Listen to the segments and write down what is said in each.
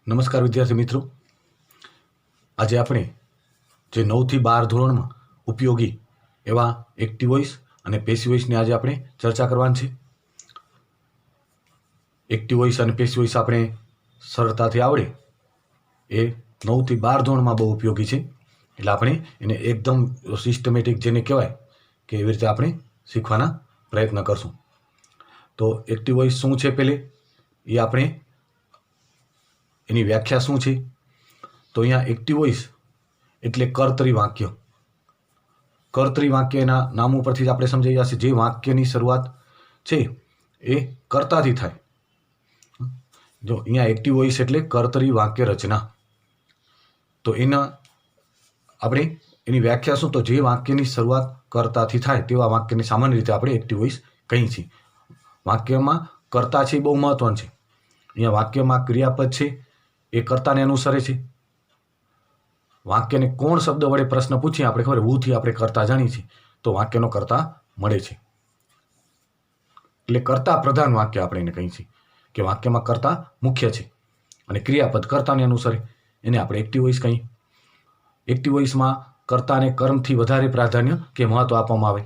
નમસ્કાર વિદ્યાર્થી મિત્રો, આજે આપણે જે 9 થી 12 ધોરણમાં ઉપયોગી એવા એક્ટિવ વોઇસ અને પેસિવ વોઇસની આજે આપણે ચર્ચા કરવાની છે. એક્ટિવ વોઇસ અને પેસિવ વોઇસ આપણે સરળતાથી આવડે એ 9 થી 12 ધોરણમાં બહુ ઉપયોગી છે. એટલે આપણે એને એકદમ સિસ્ટમેટિક જેને કહેવાય કે એવી રીતે આપણે શીખવાના પ્રયત્ન કરશું. તો એક્ટિવ વોઇસ શું છે પહેલે એ આપણે એની વ્યાખ્યા શું છે. તો અહીંયા એક્ટિવ વોઇસ એટલે કર્તરી વાક્ય. કર્તરી વાક્ય એના નામ ઉપરથી જ આપણે સમજાઈ જશે. જે વાક્યની શરૂઆત છે એ કર્તાથી થાય. જો અહીંયા એક્ટિવ વોઇસ એટલે કર્તરી વાક્ય રચના. તો એના આપણે એની વ્યાખ્યા શું, તો જે વાક્યની શરૂઆત કર્તાથી થાય તેવા વાક્યને સામાન્ય રીતે આપણે એક્ટિવ વોઇસ કહીએ છીએ. વાક્યમાં કર્તા છે એ બહુ મહત્વનું છે. અહીંયા વાક્યમાં ક્રિયાપદ છે એ કર્તાને અનુસરે છે. વાક્યને કોણ શબ્દ વડે પ્રશ્ન પૂછીએ આપણે ખબર હુંથી આપણે કર્તા જાણીએ છીએ તો વાક્યનો કર્તા મળે છે. એટલે કર્તા પ્રધાન વાક્ય આપણે એને કહીએ છીએ કે વાક્યમાં કર્તા મુખ્ય છે અને ક્રિયાપદ કર્તાને અનુસરે, એને આપણે એક્ટિવ વોઇસ કહીએ. એક્ટિવ વોઇસમાં કર્તાને કર્મથી વધારે પ્રાધાન્ય કે મહત્વ આપવામાં આવે,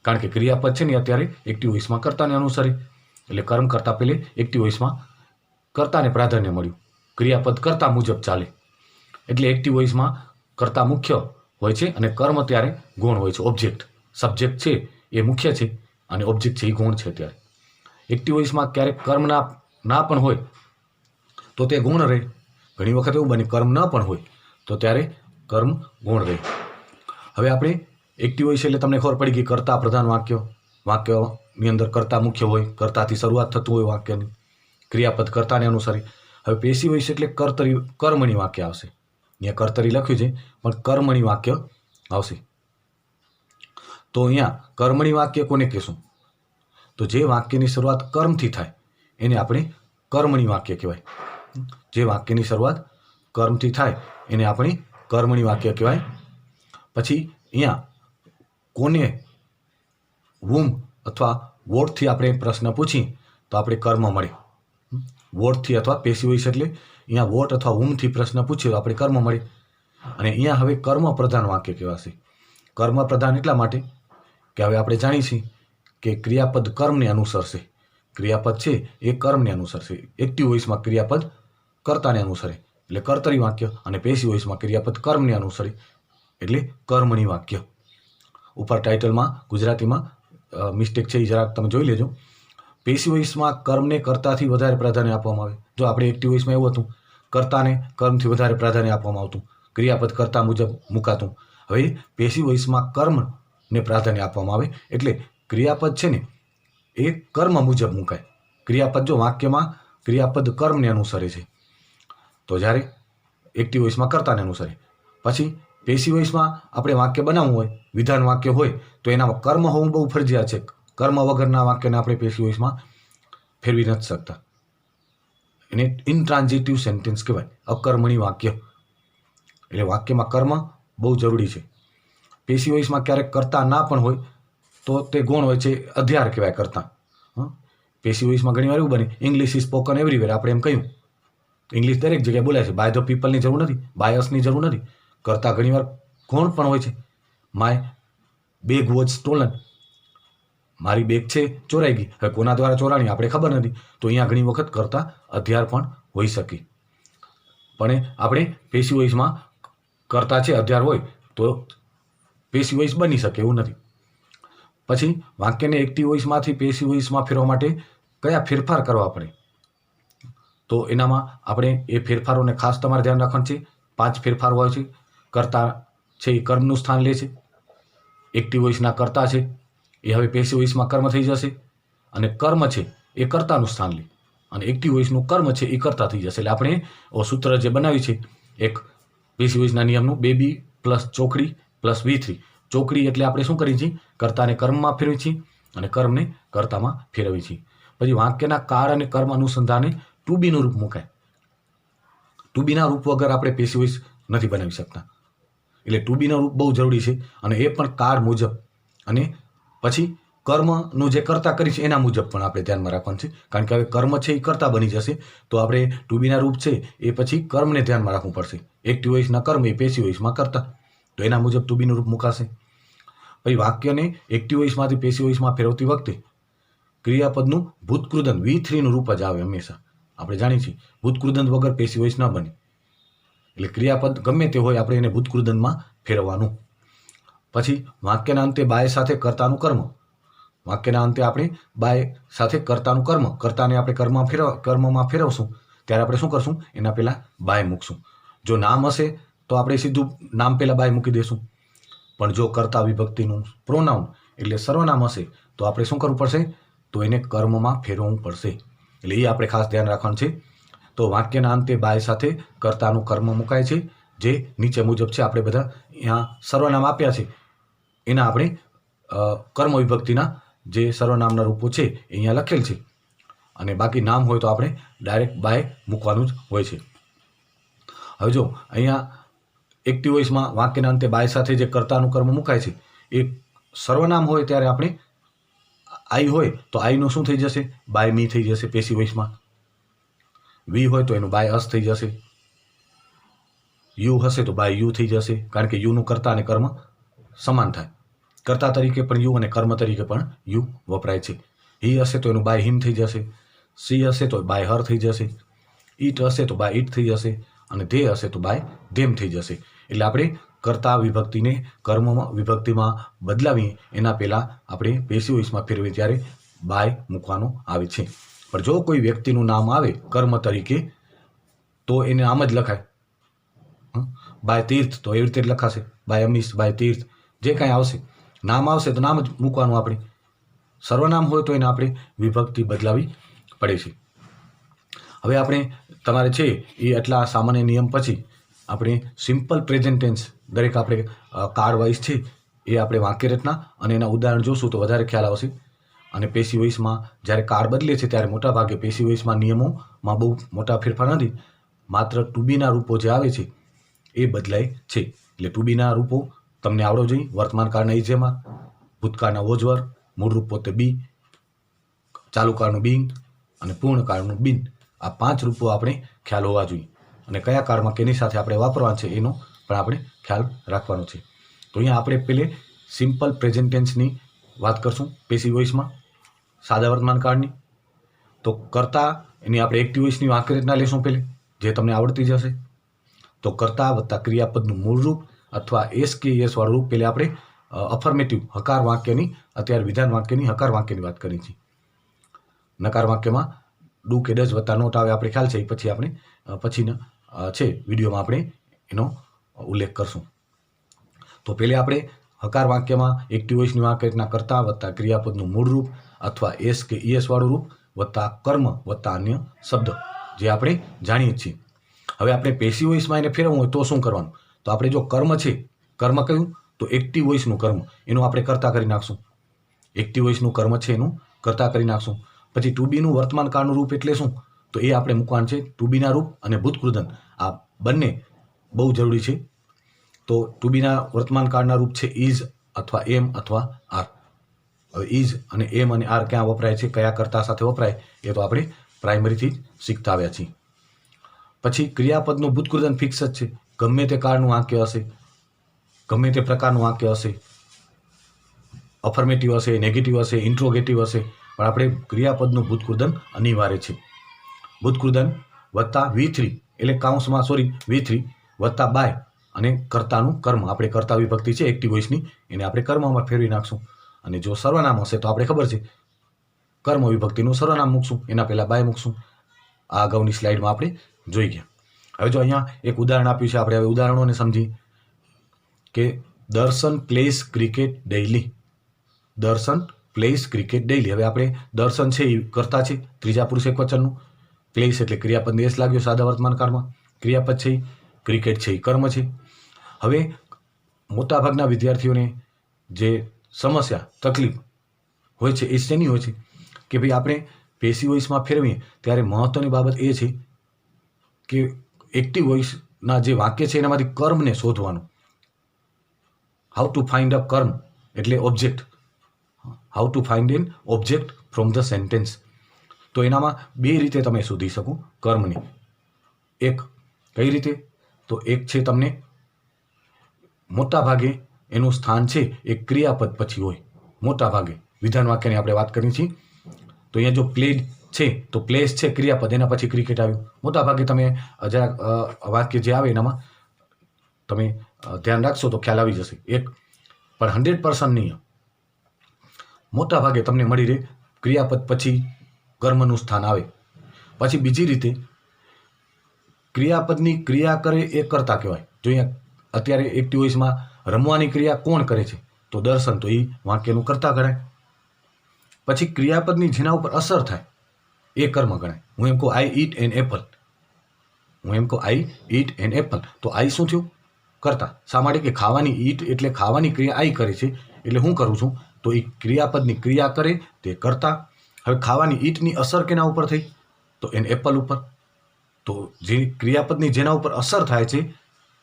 કારણ કે ક્રિયાપદ છે ને અત્યારે એક્ટિવ વોઇસમાં કર્તાને અનુસરે. એટલે કર્મ કરતા પહેલે એક્ટિવ વોઇસમાં કર્તાને પ્રાધાન્ય મળ્યું, ક્રિયાપદ કર્તા મુજબ ચાલે. એટલે એક્ટિવ વોઇસમાં કર્તા મુખ્ય હોય છે અને કર્મ ત્યારે ગૌણ હોય છે. ઓબ્જેક્ટ સબ્જેક્ટ છે એ મુખ્ય છે અને ઓબ્જેક્ટ છે એ ગૌણ છે. ત્યારે એક્ટિવ વોઇસમાં ક્યારેક કર્મ ના પણ હોય તો તે ગૌણ રહે. ઘણી વખત એવું બને કર્મ ન પણ હોય તો ત્યારે કર્મ ગૌણ રહે. હવે આપણે એક્ટિવ વોઇસ એટલે તમને ખબર પડી ગઈ કર્તા પ્રધાન વાક્ય. વાક્યની અંદર કર્તા મુખ્ય હોય, કર્તાથી શરૂઆત થતું હોય વાક્યની, ક્રિયાપદ કર્તાને અનુસરે. હવે પેસિવ વોઇસ એટલે કર્મણી વાક્ય આવશે. અહીંયા કર્તરી લખ્યું છે પણ કર્મણી વાક્ય આવશે. તો અહીંયા કર્મણી વાક્ય કોને કહેશું, તો જે વાક્યની શરૂઆત કર્મથી થાય એને આપણે કર્મણી વાક્ય કહેવાય. જે વાક્યની શરૂઆત કર્મથી થાય એને આપણે કર્મણી વાક્ય કહેવાય. પછી અહીંયા કોને whom અથવા વોટથી આપણે પ્રશ્ન પૂછીએ તો આપણે કર્મ મળે. વોટથી અથવા પેસિવ વોઇસ એટલે અહીંયા વોટ અથવા whomથી પ્રશ્ન પૂછ્યો તો આપણે કર્મ મળે. અને અહીંયા હવે કર્મ પ્રધાન વાક્ય કહેવાશે. કર્મ પ્રધાન એટલા માટે કે હવે આપણે જાણીએ છીએ કે ક્રિયાપદ કર્મને અનુસરશે. ક્રિયાપદ છે એ કર્મને અનુસરશે. એક્ટિવ વોઇસમાં ક્રિયાપદ કર્તાને અનુસરે એટલે કર્તરી વાક્ય, અને પેસિવ વોઇસમાં ક્રિયાપદ કર્મને અનુસરે એટલે કર્મણી વાક્ય. ઉપર ટાઇટલમાં ગુજરાતીમાં મિસ્ટેક છે એ જરાક તમે જોઈ લેજો. પેસિવ વોઇસમાં કર્મને કર્તાથી વધારે પ્રાધાન્ય આપવામાં આવે. જો આપણે એક્ટિવ વોઇસમાં એવું હતું કર્તાને કર્મથી વધારે પ્રાધાન્ય આપવામાં આવતું, ક્રિયાપદ કર્તા મુજબ મુકાતું. હવે પેસિવ વોઇસમાં કર્મને પ્રાધાન્ય આપવામાં આવે એટલે ક્રિયાપદ છે ને એ કર્મ મુજબ મુકાય. ક્રિયાપદ જો વાક્યમાં ક્રિયાપદ કર્મને અનુસરે છે તો જ્યારે એક્ટિવ વોઇસમાં કર્તાને અનુસરે. પછી પેસિવ વોઇસમાં આપણે વાક્ય બનાવવું હોય, વિધાન વાક્ય હોય તો એનામાં કર્મ હોવું બહુ ફરજિયાત છે. કર્મ વગરના વાક્યને આપણે પેસિવ વોઇસમાં ફેરવી નથી શકતા. એને ઇનટ્રાન્ઝિટિવ સેન્ટેન્સ કહેવાય, અકર્મણી વાક્ય. એટલે વાક્યમાં કર્મ બહુ જરૂરી છે. પેસિવ વોઇસમાં ક્યારેક કર્તા ના પણ હોય તો તે ગૌણ હોય છે, અધ્યાર કહેવાય કર્તા. પેસિવ વોઇસમાં ઘણી વાર એવું બને ઇંગ્લિશ ઇઝ સ્પોકન એવરીવેર. આપણે એમ કહ્યું ઇંગ્લિશ દરેક જગ્યાએ બોલાય છે, બાય ધ પીપલની જરૂર નથી, બાય અસની જરૂર નથી. કર્તા ઘણીવાર ગૌણ પણ હોય છે. માય બેગ વોઝ સ્ટોલન, મારી બેગ છે ચોરાઈ ગઈ. હવે કોના દ્વારા ચોરાણી આપણે ખબર નથી તો અહીંયા ઘણી વખત કર્તા અધ્યાર પણ હોઈ શકે. પણ આપણે પેસિવ વોઇસમાં કર્તા છે અધ્યાર હોય તો પેસિવ વોઇસ બની શકે એવું નથી. પછી વાક્યને એક્ટિવ વોઇસમાંથી પેસિવ વોઇસમાં ફેરવા માટે કયા ફેરફાર કરવા પડે, તો એનામાં આપણે એ ફેરફારોને ખાસ તમારે ધ્યાન રાખવાનું છે. 5 ફેરફારો હોય છે. કર્તા છે એ કર્મનું સ્થાન લે છે. એક્ટિવ વોઇસના કર્તા છે એ હવે પેસિવ વોઇસમાં કર્મ થઈ જશે, અને કર્મ છે એ કર્તાનું સ્થાન લે, અને એક્ટિવ વોઇસનું કર્મ છે એ કર્તા થઈ જશે. એટલે આપણે સૂત્ર જે બનાવ્યું છે એક પેસિવ વોઇસના નિયમનું, બેબી પ્લસ ચોકડી પ્લસ V3. ચોકડી એટલે આપણે શું કરીએ છીએ, કર્તાને કર્મમાં ફેરવીએ છીએ અને કર્મને કર્તામાં ફેરવીએ છીએ. પછી વાક્યના કાળ અને કર્મ અનુસંધાને ટુ બીનું રૂપ મુકાય. ટુ બીના રૂપ વગર આપણે પેસિવ વોઇસ નથી બનાવી શકતા. એટલે ટુ બીનું રૂપ બહુ જરૂરી છે, અને એ પણ કાળ મુજબ. અને પછી કર્મનું જે કર્તા કરી છે એના મુજબ પણ આપણે ધ્યાનમાં રાખવાનું છે, કારણ કે હવે કર્મ છે એ કર્તા બની જશે, તો આપણે ટુ બીના રૂપ છે એ પછી કર્મને ધ્યાનમાં રાખવું પડશે. એક્ટિવ વોઇસના કર્મ એ પેસિવ વોઇસમાં કર્તા, તો એના મુજબ ટુ બીનું રૂપ મુકાશે. પછી વાક્યને એક્ટિવ વોઇસમાંથી પેસિવ વોઇસમાં ફેરવતી વખતે ક્રિયાપદનું ભૂતકૃદંત V3નું રૂપ જ આવે હંમેશા. આપણે જાણીએ છીએ ભૂતકૃદંત વગર પેસિવ વોઇસ ન બને, એટલે ક્રિયાપદ ગમે તે હોય આપણે એને ભૂતકૃદંતમાં ફેરવવાનું. પછી વાક્યના અંતે બાય સાથે કર્તાનું કર્મ, વાક્યના અંતે આપણે બાય સાથે કર્તાનું કર્મ, કર્તાને આપણે કર્મમાં ફેરવશું ત્યારે આપણે શું કરશું, એના પહેલાં બાય મૂકશું. જો નામ હશે તો આપણે સીધું નામ પહેલાં બાય મૂકી દઈશું, પણ જો કર્તા વિભક્તિનું પ્રોનાઉન એટલે સર્વનામ હશે તો આપણે શું કરવું પડશે, તો એને કર્મમાં ફેરવવું પડશે. એટલે એ આપણે ખાસ ધ્યાન રાખવાનું છે. તો વાક્યના અંતે બાય સાથે કર્તાનું કર્મ મુકાય છે, જે નીચે મુજબ છે. આપણે બધા અહીંયા સર્વનામ આપ્યા છે, એના આપણે કર્મ વિભક્તિના જે સર્વનામના રૂપો છે એ અહીંયા લખેલ છે, અને બાકી નામ હોય તો આપણે ડાયરેક્ટ બાય મૂકવાનું જ હોય છે. હવે જો અહીંયા એક્ટિવ વોઇસમાં વાક્યના અંતે બાય સાથે જે કર્તાનું કર્મ મુકાય છે એ સર્વનામ હોય ત્યારે આપણે આઈ હોય તો આઈનું શું થઈ જશે, બાય મી થઈ જશે પેસિવ વોઇસમાં. વી હોય તો એનું બાય અસ થઈ જશે. યુ હશે તો બાય યુ થઈ જશે, કારણ કે યુનું કર્તા અને કર્મ સમાન થાય. કર્તા તરીકે પણ યુ અને કર્મ તરીકે પણ યુ વપરાય છે. હી હશે તો એનું બાય હિમ થઈ જશે. સી હશે તો બાય હર થઈ જશે. ઈટ હશે તો બાય ઈટ થઈ જશે, અને ધે હશે તો બાય ધેમ થઈ જશે. એટલે આપણે કર્તા વિભક્તિને કર્મમાં વિભક્તિમાં બદલાવી એના પહેલાં આપણે પેસિવ વોઇસમાં ફેરવીએ ત્યારે બાય મૂકવાનું આવે છે. પણ જો કોઈ વ્યક્તિનું નામ આવે કર્મ તરીકે તો એને આમ જ લખાય, બાય તીર્થ તો એવી રીતે જ લખાશે, બાય અમીશ, બાય તીર્થ, જે કાંઈ આવશે નામ આવશે તો નામ જ મૂકવાનું. આપણે સર્વનામ હોય તો એને આપણે વિભક્તિ બદલાવી પડે છે. હવે આપણે તમારે છે એ આટલા સામાન્ય નિયમ પછી આપણે સિમ્પલ પ્રેઝન્ટ ટેન્સ દરેક આપણે કાર્ડ વાઇઝ છે એ આપણે વાક્ય રચના અને એના ઉદાહરણ જોશું તો વધારે ખ્યાલ આવશે. અને પેસિવ વોઇસમાં જ્યારે કાર્ડ બદલે છે ત્યારે મોટાભાગે પેસિવ વોઇસમાં નિયમોમાં બહુ મોટા ફેરફાર નથી, માત્ર ટુ બીના રૂપો જે આવે છે એ બદલાય છે. એટલે ટુ બીના રૂપો તમને આવડવો જોઈએ. વર્તમાન કાળના ઇઝ એમાં, ભૂતકાળના વોઝ વર, મૂળ રૂપ પોતે બી, ચાલુ કાળનું બિંગ અને પૂર્ણ કાળનું બિન. આ 5 રૂપો આપણે ખ્યાલ હોવા જોઈએ, અને કયા કાળમાં કેની સાથે આપણે વાપરવાનું છે એનો પણ આપણે ખ્યાલ રાખવાનો છે. તો અહીંયા આપણે પહેલે સિમ્પલ પ્રેઝન્ટ ટેન્સની વાત કરશું પેસિવ વોઇસમાં, સાદા વર્તમાન કાળની. તો કર્તા એની આપણે એક્ટિવ વોઇસની વાક્ય રચના લેશું પહેલે, જે તમને આવડતી જ હશે. તો કર્તા વત્તા ક્રિયાપદનું મૂળ રૂપ અથવા એસ કે એસ વાળું રૂપ પહેલે આપણે અફર્મેટિવ હકાર વાક્યની, અત્યારે વિધાન વાક્યની હકાર વાક્યની વાત કરી છે. નકાર વાક્યમાં ડુ કે ડઝ વત્તા નોટ આવે આપણે ખ્યાલ છે, એ પછી આપણે પછીના છે વિડીયોમાં આપણે એનો ઉલ્લેખ કરશું. તો પહેલે આપણે હકાર વાક્યમાં એક્ટિવ વોઇસની વાક્ય રચના કર્તા વત્તા ક્રિયાપદનું મૂળ રૂપ અથવા એસ કે ઈએસ વાળું રૂપ વત્તા કર્મ વત્તા અન્ય શબ્દ, જે આપણે જાણીએ છીએ. હવે આપણે પેસિવ વોઇસમાં એને ફેરવવું હોય તો શું કરવાનું, તો આપણે જો કર્મ છે, કર્મ કયું, તો એક્ટિવ વોઇસનું કર્મ, એનું આપણે કર્તા કરી નાખશું. એક્ટિવ વોઇસનું કર્મ છે એનું કર્તા કરી નાખશું. પછી ટુ બીનું વર્તમાન કાળનું રૂપ એટલે શું, તો એ આપણે મૂકવાનું છે. ટુ બીના રૂપ અને ભૂતકૃદંત આ બંને બહુ જરૂરી છે. તો ટુ બીના વર્તમાન કાળના રૂપ છે ઇઝ અથવા એમ અથવા આર. હવે ઇઝ અને એમ અને આર ક્યાં વપરાય છે, કયા કર્તા સાથે વપરાય, એ તો આપણે પ્રાઇમરીથી જ શીખતા આવ્યા છીએ. પછી ક્રિયાપદનું ભૂતકૃદંત ફિક્સ જ છે. ગમે તે કાળનું વાક્ય હશે, ગમે તે પ્રકારનું વાક્ય હશે, અફર્મેટિવ હશે, નેગેટિવ હશે, ઇન્ટ્રોગેટિવ હશે, પણ આપણે ક્રિયાપદનું ભૂતકૃદંત અનિવાર્ય છે. ભૂતકૃદંત વત્તા V3 એટલે કાઉન્સમાં V3 વત્તા બાય અને કર્તાનું કર્મ, આપણે કર્તા વિભક્તિ છે એક્ટિવ વોઇસની, એને આપણે કર્મમાં ફેરવી નાખશું. અને જો સર્વનામ હશે તો આપણે ખબર છે કર્મ વિભક્તિનું સર્વનામ મૂકશું, એના પહેલાં બાય મૂકશું. આ અગાઉની સ્લાઇડમાં આપણે જોઈ ગયા. હવે જો અહીંયા એક ઉદાહરણ આપ્યું છે, આપણે હવે ઉદાહરણોને સમજી કે દર્શન પ્લેસ ક્રિકેટ ડેઇલી. દર્શન પ્લેસ ક્રિકેટ ડેઇલી. હવે આપણે દર્શન છે એ કર્તા છે ત્રીજા પુરુષ એકવચનનું, પ્લેસ એટલે ક્રિયાપદને એસ લાગ્યો સાદા વર્તમાન કાળમાં, ક્રિયાપદ છે એ, ક્રિકેટ છે એ કર્મ છે. હવે મોટાભાગના વિદ્યાર્થીઓને જે સમસ્યા તકલીફ હોય છે એ શેની હોય છે કે ભાઈ આપણે પેસિવ વોઇસમાં ફેરવીએ ત્યારે મહત્ત્વની બાબત એ છે કે એક્ટિવ વોઇસના જે વાક્ય છે એનામાંથી કર્મને શોધવાનું. હાઉ ટુ ફાઇન્ડ અ કર્મ એટલે object. How to find N object from the sentence. તો એનામાં બે રીતે તમે શોધી શકો કર્મની. એક કઈ રીતે? તો એક છે તમને મોટા ભાગે એનું સ્થાન છે એ ક્રિયાપદ પછી હોય, મોટા ભાગે. વિધાન વાક્યની આપણે વાત કરી છીએ તો અહીંયા જો પ્લેડ છે તો પ્લેસ છે ક્રિયાપદ, એના પછી ક્રિકેટ આવ્યું. મોટા ભાગે તમે જરાક વાક્ય જે આવે એનામાં તમે ધ્યાન રાખશો તો ખ્યાલ આવી જશે. એક પણ 100% નહીં, મોટા ભાગે તમને મળી રહે ક્રિયાપદ પછી કર્મનું સ્થાન આવે. પછી બીજી રીતે ક્રિયાપદની ક્રિયા કરે એ કર્તા કહેવાય. જો અહીંયા અત્યારે એક્ટિવ વોઇસમાં રમવાની ક્રિયા કોણ કરે છે? તો દર્શન, તો એ વાક્યનું કર્તા ગણાય. પછી ક્રિયાપદની જેના ઉપર અસર થાય એ કર્મ ગણાય. હું એમ કહું I eat an apple, I eat an apple, તો આઈ શું થયું? કર્તા. શા માટે? કે ખાવાની, ઈટ એટલે ખાવાની ક્રિયા આઈ કરે છે, એટલે હું કરું છું તો એ ક્રિયાપદની ક્રિયા કરે તે કર્તા. હવે ખાવાની ઈટની અસર કેના ઉપર થઈ? તો એન એપલ ઉપર. તો જે ક્રિયાપદની જેના ઉપર અસર થાય છે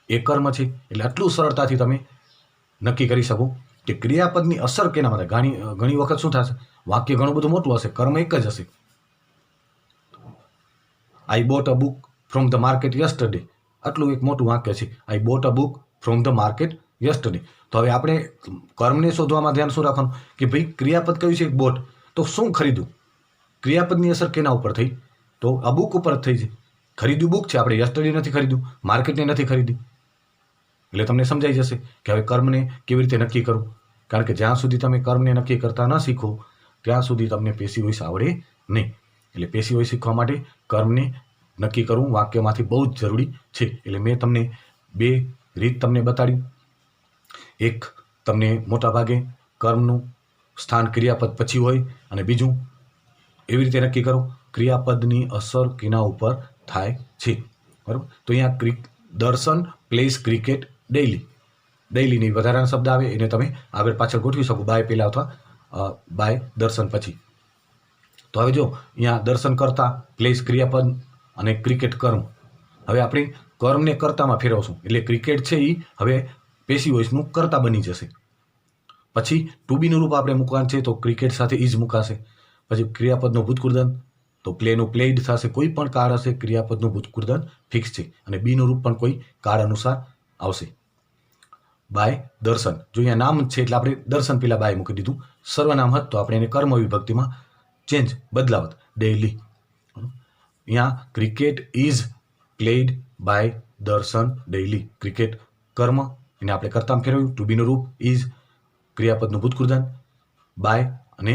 એ કર્મ છે. એટલે આટલું સરળતાથી તમે નક્કી કરી શકો કે ક્રિયાપદની અસર કેનામાં થાય. ઘણી વખત શું થશે, વાક્ય ઘણું બધું મોટું હશે, કર્મ એક જ હશે. આઈ bought a book from the market yesterday, આટલું એક મોટું વાક્ય છે. આઈ bought a book from the market yesterday. તો હવે આપણે કર્મને શોધવામાં ધ્યાન શું રાખવાનું કે ભાઈ ક્રિયાપદ કયું છે? બોટ. તો શું ખરીદ્યું? ક્રિયાપદની અસર કેના ઉપર થઈ? તો આ બુક ઉપર જ થઈ છે. ખરીદ્યું બુક છે, આપણે યસ્ટરડે નથી ખરીદ્યું, માર્કેટને નથી ખરીદી. એટલે તમને સમજાઈ જશે કે હવે કર્મને કેવી રીતે નક્કી કરવું. કારણ કે જ્યાં સુધી તમે કર્મને નક્કી કરતા ન શીખો ત્યાં સુધી તમને પેસિવ વોઇસ આવડે નહીં. એટલે પેસિવ વોઇસ શીખવા માટે કર્મને નક્કી કરવું વાક્યમાંથી બહુ જ જરૂરી છે. એટલે મેં તમને બે રીત તમને બતાડી. એક તમને મોટા ભાગે કર્મનું સ્થાન ક્રિયાપદ પછી હોય, અને બીજું એવી રીતે નક્કી કરો ક્રિયાપદની અસર કેના ઉપર થાય છે. બરાબર. તો અહીંયા દર્શન પ્લેસ ક્રિકેટ ડેઇલી, ડેઇલીની વધારાના શબ્દ આવે એને તમે આગળ પાછળ ગોઠવી શકો, બાય પહેલાં અથવા બાય દર્શન પછી. તો હવે જો અહીંયા દર્શન કરતા, પ્લેસ ક્રિયાપદ અને ક્રિકેટ કર્મ. હવે આપણે કર્મને કર્તામાં ફેરવશું એટલે ક્રિકેટ છે એ હવે પેસિવ વોઇસનું કર્તા બની જશે. પછી ટુ બીનું રૂપ આપણે મૂકવાનું છે તો ક્રિકેટ સાથે ઇઝ મુકાશે. પછી ક્રિયાપદનું ભૂતકૃદન તો પ્લેનું પ્લેઇડ થશે. કોઈ પણ કાળ હશે ક્રિયાપદનું ભૂતકૃદન ફિક્સ છે, અને બીનું રૂપ પણ કોઈ કાળ અનુસાર આવશે. બાય દર્શન, જો અહીંયા નામ છે એટલે આપણે દર્શન પહેલાં બાય મૂકી દીધું. સર્વનામ હત તો આપણે એને કર્મ વિભક્તિમાં ચેન્જ, બદલાવત, ડેઇલી. અહીંયા ક્રિકેટ ઇઝ પ્લેઇડ બાય દર્શન ડેઇલી. ક્રિકેટ કર્મ, એને આપણે કર્તામાં ફેરવ્યું. ટુ બીનું રૂપ ઇઝ, ક્રિયાપદનું ભૂતકૃદન, બાય અને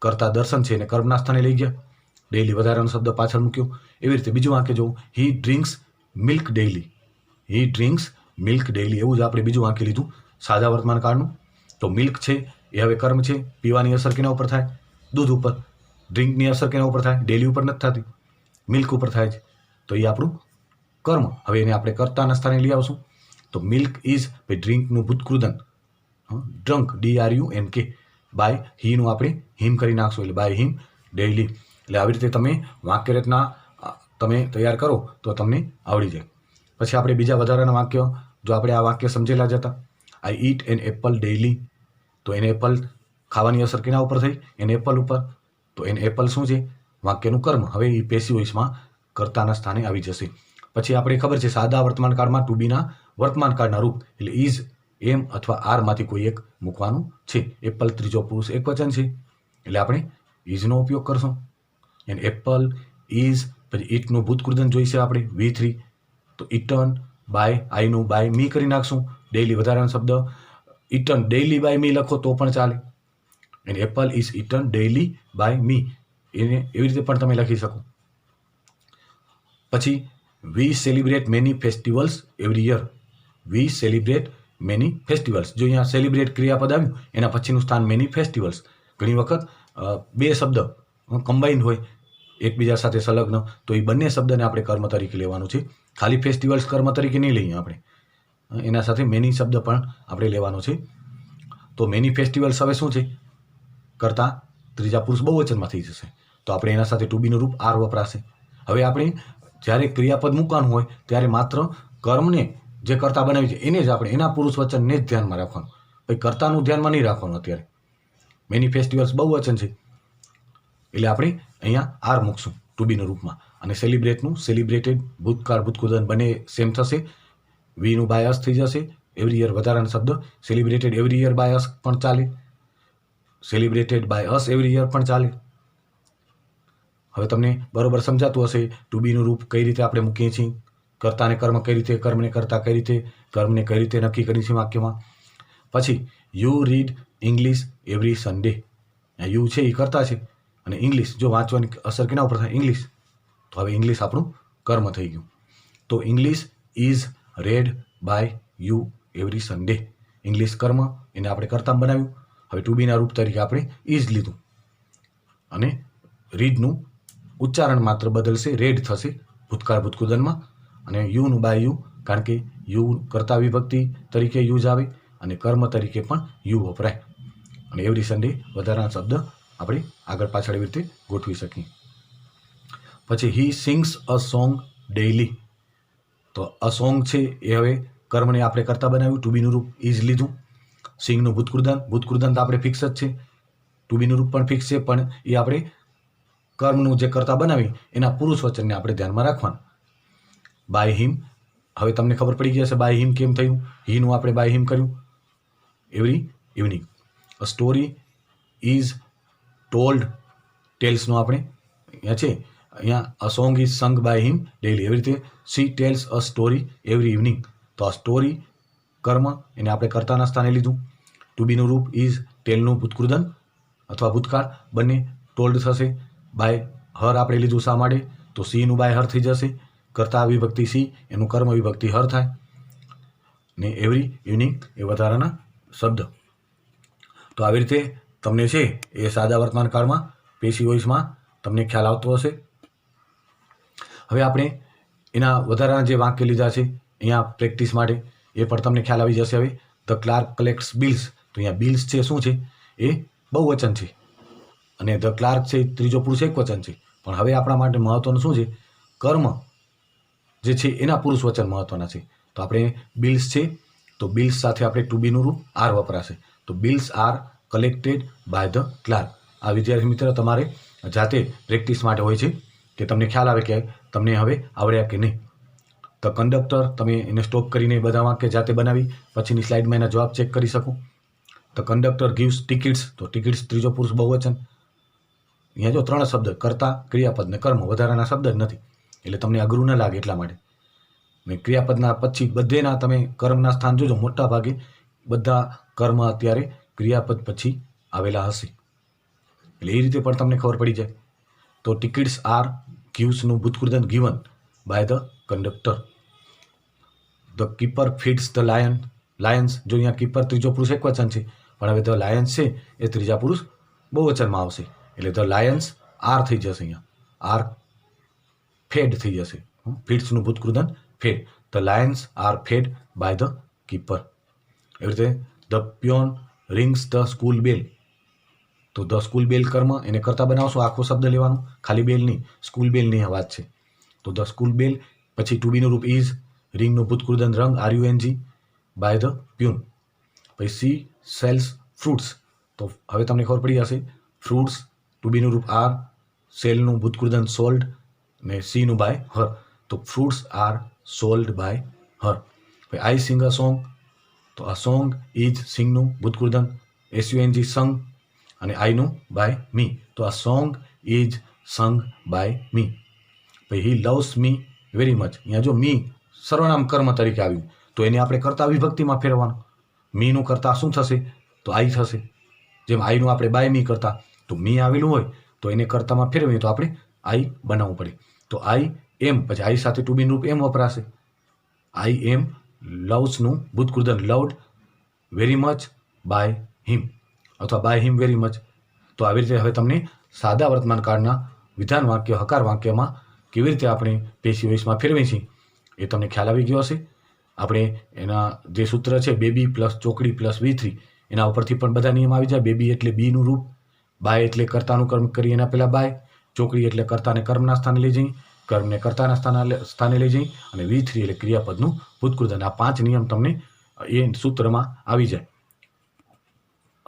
કર્તા દર્શન છે એને કર્મના સ્થાને લઈ ગયા. ડેઇલી વધારાનો શબ્દ પાછળ મૂક્યો. એવી રીતે બીજું વાક્ય જોવું, હી ડ્રિંક્સ મિલ્ક ડેઇલી, હી ડ્રિંક્સ મિલ્ક ડેઇલી. એવું જ આપણે બીજું વાક્ય લીધું સાદા વર્તમાન કાળનું. તો મિલ્ક છે એ હવે કર્મ છે. પીવાની અસર કેના ઉપર થાય? દૂધ ઉપર. ડ્રિંકની અસર કેના ઉપર થાય? ડેઇલી ઉપર નથી થતી, મિલ્ક ઉપર થાય છે. તો એ આપણું કર્મ. હવે એને આપણે કર્તાના સ્થાને લઈ આવશું. તો મિલ્ક ઇઝ ભાઈ ડ્રિંકનું ભૂતકૃદન, ડ્રંક DRUNK, બાય હીનું આપણે હિમ કરી નાખશું એટલે બાય હિમ ડેઇલી. એટલે આવી રીતે તમે વાક્ય રચના તમે તૈયાર કરો તો તમને આવડી જાય. પછી આપણે બીજા વધારાના વાક્ય, જો આપણે આ વાક્ય સમજેલા જ હતા, આઈ ઈટ એન એપલ ડેઇલી, તો એને એપલ ખાવાની અસર કેના ઉપર થઈ? એને એપલ ઉપર. તો એને એપલ શું છે? વાક્યનું કર્મ. હવે એ પેસિવ વોઇસમાં કર્તાના સ્થાને આવી જશે. પછી આપણે ખબર છે સાદા વર્તમાન કાળમાં ટુ બીના વર્તમાન કાળના રૂપ એટલે ઇઝ, એમ અથવા આરમાંથી કોઈ એક મૂકવાનું છે. એપલ ત્રીજો પુરુષ એકવચન છે એટલે આપણે ઇઝનો ઉપયોગ કરશું. એન્ડ એપલ ઇઝ, પછી ઇટનું ભૂતકૃદન જોઈશે આપણે V3, તો ઇટન બાય, આઈનું બાય મી કરી નાખશું. ડેઇલી વધારાનો શબ્દ ઇટન ડેઇલી બાય મી લખો તો પણ ચાલે. And apple is eaten daily by me, એને એવી રીતે પણ તમે લખી શકો. પછી we celebrate many festivals every year, we celebrate many festivals. જો અહીંયા સેલિબ્રેટ ક્રિયાપદ આવ્યું એના પછીનું સ્થાન મેની ફેસ્ટિવલ્સ. ઘણી વખત બે શબ્દ કમ્બાઇન્ડ હોય એકબીજા સાથે સંલગ્ન, તો એ બંને શબ્દને આપણે કર્મ તરીકે લેવાનું છે. ખાલી ફેસ્ટિવલ્સ કર્મ તરીકે નહીં લઈએ આપણે, એના સાથે મેની શબ્દ પણ આપણે લેવાનો છે. તો મેની ફેસ્ટિવલ્સ હવે શું છે? કરતા ત્રીજા પુરુષ બહુવચનમાં થઈ જશે. તો આપણે એના સાથે ટુ બીનું રૂપ આર વપરાશે. હવે આપણે જ્યારે ક્રિયાપદ મૂકવાનું હોય ત્યારે માત્ર કર્મને જે કર્તા બનાવી છે એને જ આપણે એના પુરુષ વચનને જ ધ્યાનમાં રાખવાનું, ભાઈ કર્તાનું ધ્યાનમાં નહીં રાખવાનું અત્યારે. મેની ફેસ્ટિવલ્સ બહુવચન છે એટલે આપણે અહીંયા આર મૂકશું ટુ બીના રૂપમાં. અને સેલિબ્રેટનું સેલિબ્રેટેડ ભૂતકાળ ભૂતકૃદન બંને સેમ થશે. વીનું બાય અસ થઈ જશે. એવરી યર વધારાનો શબ્દ celebrated every year by us પણ ચાલે, celebrated by us every year પણ ચાલે. હવે તમને બરોબર સમજાતું હશે ટુ બીનું રૂપ કઈ રીતે આપણે મૂકીએ છીએ, કર્તાને કર્મ કઈ રીતે, કર્મને કર્તા કઈ રીતે, કર્મને કઈ રીતે નક્કી કરીએ છીએ વાક્યમાં. પછી you read English every Sunday. You છે એ કર્તા છે અને ઇંગ્લિશ જો વાંચવાની અસર કેના ઉપર થાય, ઇંગ્લિશ. તો હવે ઇંગ્લિશ આપણું કર્મ થઈ ગયું. તો English is read by you every Sunday. English કર્મ એને આપણે કર્તામાં બનાવ્યું. હવે ટુ બીના રૂપ તરીકે આપણે ઇઝ લીધું અને રીડનું ઉચ્ચારણ માત્ર બદલશે, રેડ થશે ભૂતકાળ ભૂતકૃદનમાં. અને યુનું બાય યુ, કારણ કે યુ કર્તા વિભક્તિ તરીકે યુ જ આવે અને કર્મ તરીકે પણ યુ વપરાય. અને એવરી સન્ડે વધારાના શબ્દ આપણે આગળ પાછળ એવી રીતે ગોઠવી શકીએ. પછી હી સિંગ્સ અ સોંગ ડેઇલી. તો અ સોંગ છે એ હવે કર્મને આપણે કરતા બનાવ્યું, ટુ બીનું રૂપ ઇઝ લીધું. સિંગનું ભૂતકૃદન તો આપણે ફિક્સ જ છે, ટુ બીનું રૂપ પણ ફિક્સ છે, પણ એ આપણે કર્મનું જે કરતા બનાવી એના પુરુષ વચનને આપણે ધ્યાનમાં રાખવાનું. બાય હિમ, હવે તમને ખબર પડી ગઈ હશે બાય હિમ કેમ થયું. હીનું આપણે બાય હિમ કર્યું. Every evening. A story is told, ટેલ્સનો આપણે અહીંયા છે, અહીંયા a song is sung by him daily. એવી રીતે she tells a story every evening. તો આ સ્ટોરી કર્મ એને આપણે કર્તાના સ્થાને લીધું. ટુ બીનું રૂપ ઇઝ, ટેલનું ભૂતકૃદન અથવા ભૂતકાળ બંને ટોલ્ડ થશે. બાય હર આપણે લીધું શા માટે, તો સીનું બાય હર થઈ જશે. કર્તા વિભક્તિ સી, એનું કર્મ વિભક્તિ હર થાય. ને એવરી ઇવનિંગ એ વધારાના શબ્દ. તો આવી રીતે તમને છે એ સાદા વર્તમાન કાળમાં પેશી વોઇસમાં તમને ખ્યાલ આવતો હશે. હવે આપણે એના વધારાના જે વાક્ય લીધા છે અહીંયા પ્રેક્ટિસ માટે એ પણ તમને ખ્યાલ આવી જશે. હવે ધ ક્લાર્ક કલેક્ટ્સ બિલ્સ. તો અહીંયા બિલ્સ છે શું છે, એ બહુવચન છે અને ધ ક્લાર્ક છે ત્રીજો પુરુષ એક વચન છે. પણ હવે આપણા માટે મહત્વનું શું છે, કર્મ જે છે એના પુરુષ વચન મહત્વના છે. તો આપણે બિલ્સ છે તો બિલ્સ સાથે આપણે ટુ બીનું રૂપ આર વપરાશે. તો bills are collected by the clerk. આ વિદ્યાર્થી મિત્ર તમારે જાતે પ્રેક્ટિસ માટે હોય છે કે તમને ખ્યાલ આવે કે તમને હવે આવડ્યા કે નહીં. ધ કંડક્ટર, તમે એને સ્ટોપ કરીને બધા વાક્ય જાતે બનાવી પછીની સ્લાઇડમાં એના જવાબ ચેક કરી શકો. The conductor gives tickets. તો ટિકિટ્સ ત્રીજો પુરુષ બહુવચન. અહીંયા જો 3 શબ્દ, કર્તા, ક્રિયાપદ ને કર્મ, વધારાના શબ્દ જ નથી એટલે તમને અઘરું ન લાગે એટલા માટે. ને ક્રિયાપદના પછી બધેના તમે કર્મના સ્થાન જોજો, મોટા ભાગે બધા કર્મ અત્યારે ક્રિયાપદ પછી આવેલા હશે એટલે એ રીતે પણ તમને ખબર પડી જાય. તો ટિકિટ્સ આર ગિવ્સનું ભૂતકૃદન given by the conductor. The keeper feeds the lions. જો અહીંયા કીપર ત્રીજો પુરુષ એક વચન છે પણ હવે ધ લાયન્સ છે એ ત્રીજા પુરુષ બહુવચનમાં આવશે એટલે ધ લાયન્સ આર થઈ જશે. અહીંયા આર ફેડ થઈ જશે. ફીડ્સનું ભૂતકૃદન fed. The lions are fed by the keeper. એવી રીતે the peon rings the school bell. તો ધ સ્કૂલ બેલ કર્મ એને કરતા બનાવશો, આખો શબ્દ લેવાનો, ખાલી બેલ નહીં, સ્કૂલ બેલની આ વાત છે. તો ધ સ્કૂલ બેલ પછી ટુ બીનું રૂપ ઇઝ, રિંગનું ભૂતકૃદન રંગ RUNG બાય ધ પ્યુન. પછી સી સેલ્સ ફ્રૂટ્સ. તો હવે તમને ખબર પડી હશે ફ્રૂટ્સ ટુ બીનું રૂપ આર, સેલનું ભૂતકૃદન સોલ્ડ ને સીનું બાય હર. તો fruits are sold by her. પછી આઈ સિંગ અ સોંગ. તો આ સોંગ ઇઝ, સિંગનું ભૂતકૃદન SUNG સંગ અને આઈનું બાય મી. તો આ song is sung by me. પછી he loves me very much. અહીંયા જો મી સર્વનામ કર્મ તરીકે આવ્યું તો એને આપણે કર્તા વિભક્તિમાં ફેરવવાનું. મીનું કરતા શું થશે, તો આઈ થશે. જેમ આઈનું આપણે બાય મી કરતા, તો મી આવેલું હોય તો એને કરતામાં ફેરવીએ તો આપણે આઈ બનાવવું પડે. તો આઈ એમ, પછી આઈ સાથે ટુ બીનું રૂપ એમ વપરાશે. આઈ એમ લવ્સનું ભૂતકૃદન loved very much by him અથવા બાય હિમ વેરી મચ. તો આવી રીતે હવે તમને સાદા વર્તમાન કાળના વિધાન વાક્ય, હકાર વાક્યમાં કેવી રીતે આપણે પેશી વોઇસમાં ફેરવીએ છીએ એ તમને ખ્યાલ આવી ગયો હશે. આપણે એના જે સૂત્ર છે બેબી પ્લસ ચોકડી પ્લસ V3 એના ઉપરથી પણ બધા નિયમ આવી જાય. બેબી એટલે બીનું રૂપ, બાય એટલે કર્તાનું કર્મ કરી એના પહેલાં બાય, ચોકડી એટલે કર્તાને કર્મના સ્થાને લઈ જઈ, કર્મને કર્તાના સ્થાને લઈ જઈ અને V3 એટલે ક્રિયાપદનું ભૂતકૃદન. આ 5 નિયમ તમને એ સૂત્રમાં આવી જાય.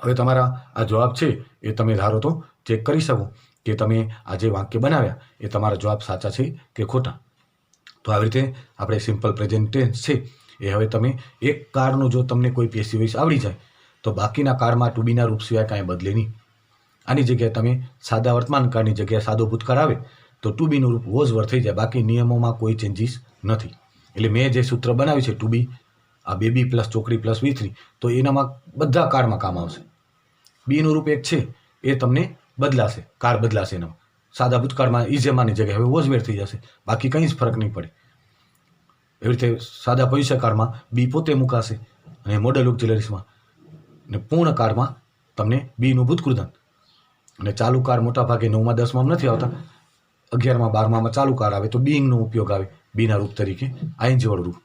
હવે તમારા આ જવાબ છે એ તમે ધારો તો ચેક કરી શકો કે તમે આ જે વાક્ય બનાવ્યા એ તમારા જવાબ સાચા છે કે ખોટા. તો આવી રીતે આપણે સિમ્પલ પ્રેઝન્ટ ટેન્સ છે એ હવે તમે એક કાળનું જો તમને કોઈ પેસિવ વોઇસ આવડી જાય તો બાકીના કાળમાં ટુ બીના રૂપ સિવાય કાંઈ બદલે નહીં. આની જગ્યાએ તમે સાદા વર્તમાન કાળની જગ્યાએ સાદો ભૂતકાળ આવે તો ટુ બીનું રૂપ વોઝ વર થઈ જાય. બાકી નિયમોમાં કોઈ ચેન્જીસ નથી. એટલે મેં જે સૂત્ર બનાવ્યું છે ટુ બી, આ બેબી પ્લસ ચોકડી પ્લસ V3, તો એનામાં બધા કાળમાં કામ આવશે. બીનું રૂપ એક છે એ તમને બદલાશે, કાળ બદલાશે એનામાં. સાદા ભૂતકાળમાં ઇઝેમાની જગ્યાએ હવે વોઝ વેર થઈ જશે. બાકી કંઈ જ ફરક નહીં પડે. એવી રીતે સાદા ભવિષ્યકાળમાં બી પોતે મુકાશે અને મોડલ ઓક્ઝિલરીઝમાં અને પૂર્ણ કાળમાં તમને બીનું ભૂતકૃદન અને ચાલુ કાળ મોટા ભાગે 9માં 10માં નથી આવતા. 11માં 12માં ચાલુ કાળ આવે તો બીઇંગનો ઉપયોગ આવે બીના રૂપ તરીકે, આઈએનજી વાળું રૂપ.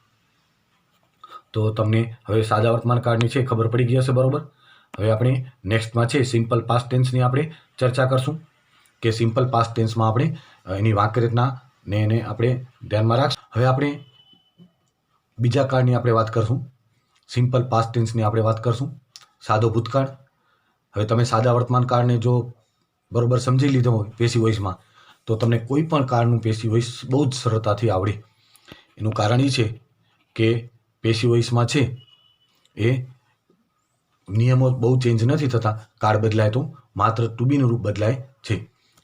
તો તમને હવે સાદા વર્તમાન કાળની છે ખબર પડી ગઈ હશે, બરોબર. હવે આપણે નેક્સ્ટમાં છે સિમ્પલ પાસ્ટ ટેન્સની આપણે ચર્ચા કરશું કે સિમ્પલ પાસ્ટ ટેન્સમાં આપણે એની વાક્યરચના ને એને આપણે ધ્યાનમાં રાખશું. હવે આપણે બીજા કાળની આપણે વાત કરશું, સિમ્પલ પાસ્ટ ટેન્સની આપણે વાત કરશું, સાદો ભૂતકાળ. હવે તમે સાદા વર્તમાન કાળને જો બરોબર સમજી લીધો હોય પેસિવ વોઇસમાં તો તમને કોઈ પણ કાળનું પેસિવ વોઇસ બહુ જ સરળતાથી આવડે. એનું કારણ એ છે કે પેસિવ વોઇસમાં છે એ નિયમો બહુ ચેન્જ નથી થતા. કાળ બદલાય તો માત્ર ટુ બીનું રૂપ બદલાય છે.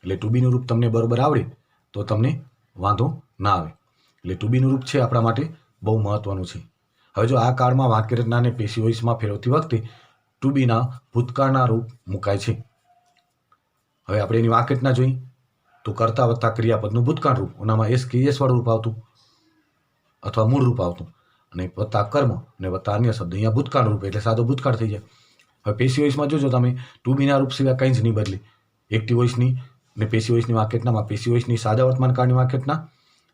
એટલે ટુ બીનું રૂપ તમને બરોબર આવડે તો તમને વાંધો ના આવે. એટલે ટુ બીનું રૂપ છે આપણા માટે બહુ મહત્વનું છે. હવે જો આ કાળમાં વાક્યરચનાને પેસિવ વોઇસમાં ફેરવતી વખતે ટુ બીના ભૂતકાળના રૂપ મુકાય છે. હવે આપણે એની વાક્યરચના જોઈ તો કર્તા વત્તા ક્રિયાપદનું ભૂતકાળ રૂપ, ઓનામાં એસ કે એસ વાળું રૂપ આવતું અથવા મૂળ રૂપ આવતું, અને વત્તા કર્મ અને વત્તા અન્ય શબ્દ, અહીંયા ભૂતકાળ રૂપ એટલે સાદો ભૂતકાળ થઈ જાય. હવે પેસિવ વોઇસમાં જોજો તમે ટુ બીના રૂપ સિવાય કંઈ જ નહીં બદલે. એક્ટિવ વોઇસની અને પેસિવ વોઇસની વાક્યરચનામાં પેસિવ વોઇસની સાદા વર્તમાન કાળની વાક્યરચના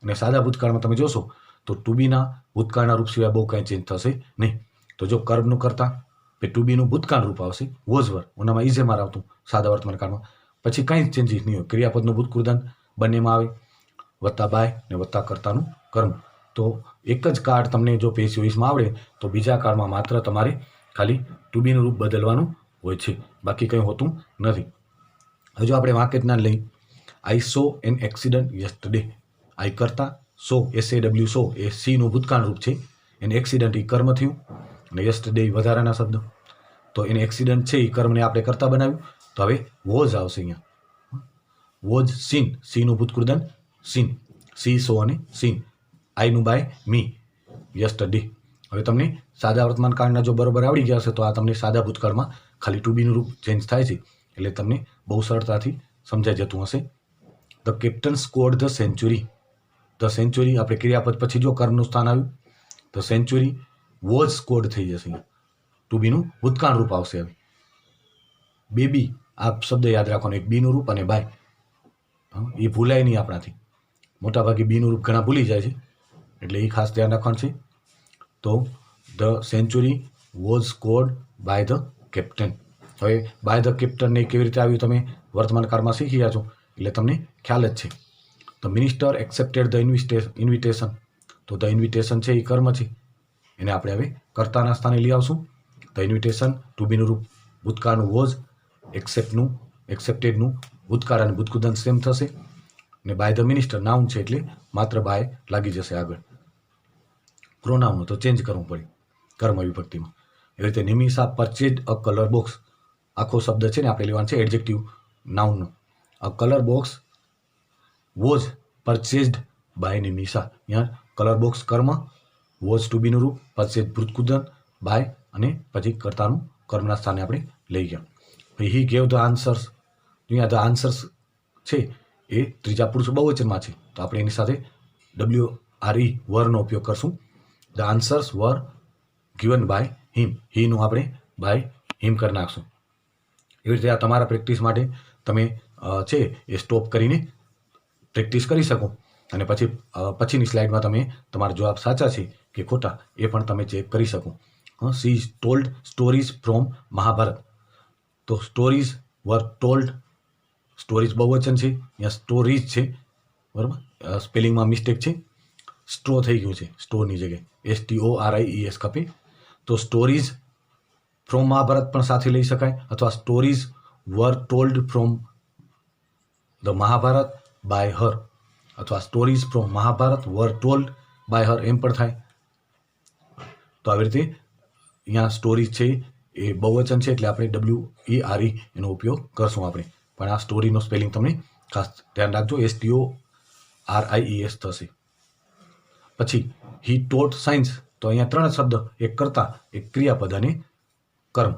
અને સાદા ભૂતકાળમાં તમે જોશો તો ટુ બીના ભૂતકાળના રૂપ સિવાય બહુ કાંઈ ચેન્જ થશે નહીં. તો જો કર્મનું કરતા એ ટુ બીનું ભૂતકાળ રૂપ આવશે વોઝ વર, ઓનામાં ઇઝેમાર આવતું સાદા વર્તમાન કાળમાં. પછી કંઈ જ ચેન્જીસ નહીં હોય. ક્રિયાપદનું ભૂતકૃદન બંનેમાં આવે, વત્તા બાય ને વત્તા કર્તાનું કર્મ. તો એક જ કાળ તમને જો પેસિવ વોઇસમાં આવડે તો બીજા કાળમાં માત્ર તમારે ખાલી ટુ બીનું રૂપ બદલવાનું હોય છે, બાકી કંઈ હોતું નથી. હજુ આપણે વાક્યરચના લઈ, આઈ સો એન એક્સિડન્ટ યસ્ટરડે. આઈ કરતા સો SAW સો એ સીનું ભૂતકાળ રૂપ છે, એને એક્સિડન્ટ એ કર્મ થયું અને યસ્ટરડે વધારાના શબ્દ. તો એને એક્સિડન્ટ છે એ કર્મને આપણે કરતા બનાવ્યું તો હવે વોઝ આવશે. અહીંયા વોઝ સીન, સીનું ભૂતકૃદન સીન, સી સો અને સીન, આઈનું બાય મી યસ્ટરડે. હવે તમને સાદા વર્તમાન કાળના જો બરોબર આવડી ગયા હશે તો આ તમને સાદા ભૂતકાળમાં ખાલી ટુ બીનું રૂપ ચેન્જ થાય છે એટલે તમને બહુ સરળતાથી સમજાઈ જતું હશે. The captain scored the century. The century આપણે ક્રિયાપદ પછી જો કર્મનું સ્થાન આવ્યું ધ સેન્ચુરી વોઝ સ્કોર્ડ થઈ જશે. ટુ બીનું ભૂતકાળ રૂપ આવશે. હવે બેબી, આ શબ્દ યાદ રાખવાનો, એક બીનું રૂપ અને બાય, એ ભૂલાય નહીં આપણાથી. મોટાભાગે બીનું રૂપ ઘણા ભૂલી જાય છે એટલે એ ખાસ ધ્યાન રાખવાનું છે. તો the century was scored by the captain. હવે બાય ધ કેપ્ટનને કેવી રીતે આવ્યું તમે વર્તમાન કાળમાં શીખી ગયા છો એટલે તમને ખ્યાલ જ છે. The minister accepted the invitation. તો ધ ઇન્વિટેશન છે એ કર્મ છે, એને આપણે હવે કર્તાના સ્થાને લઈ આવશું. ધ ઇન્વિટેશન ટુ બીનું રૂપ ભૂતકાળનું વોઝ, એક્સેપ્ટેડનું ભૂતકાળ અને ભૂતકૃદન સેમ થશે અને બાય ધ મિનિસ્ટર નાઉન છે એટલે માત્ર બાય લાગી જશે આગળ. પ્રોનાઉન તો ચેન્જ કરવું પડે કર્મ વિભક્તિમાં. એવી રીતે Nimisha purchase a colour box, આખો શબ્દ છે ને આપણે લેવાનું છે એડજેક્ટિવ નાઉનનો. A colour box was purchased by Nimisha. અહીંયા કલર બોક્સ કર્મ, વોઝ ટુ બીનું રૂપ, પરચેઝ ભૂતકૃદન, બાય અને પછી કર્તાનું કર્મના સ્થાને આપણે લઈ ગયા. હી ગેવ ધ આન્સર્સ. અહીંયા ધ આન્સર્સ છે એ ત્રીજા પુરુષ બહુવચનમાં છે તો આપણે એની સાથે WRE વરનો ઉપયોગ કરશું. The answers were given by him. હીનું આપણે બાય હિમ કરી નાખશું. એવી રીતે આ તમારા પ્રેક્ટિસ માટે તમે છે એ સ્ટોપ કરીને પ્રેક્ટિસ કરી શકો અને પછીની સ્લાઇડમાં તમે તમારા જવાબ સાચા છે કે ખોટા એ પણ તમે ચેક કરી શકો. She told stories from Mahabharata. તો સ્ટોરીઝ વર ટોલ્ડ, સ્ટોરીઝ બહુવચન છે, અહીંયા સ્ટોરીઝ છે, બરાબર. સ્પેલિંગમાં મિસ્ટેક છે, સ્ટ્રો થઈ ગયું છે, સ્ટોરની જગ્યાએ STORIES ખપે. તો સ્ટોરીઝ ફ્રોમ મહાભારત પણ સાથે લઈ શકાય, અથવા stories were told from the Mahabharata by her, અથવા stories from Mahabharata were told by her એમ પણ થાય. તો આવી રીતે અહીંયા સ્ટોરીઝ છે એ બહુવચન છે એટલે આપણે WERE એનો ઉપયોગ કરશું આપણે. પણ આ સ્ટોરીનો સ્પેલિંગ તમને ખાસ ધ્યાન રાખજો, STORIES થશે. પછી હી ટોટ સાયન્સ, તો અહીંયા 3 શબ્દ, એક કર્તા, એક ક્રિયાપદ અને કર્મ.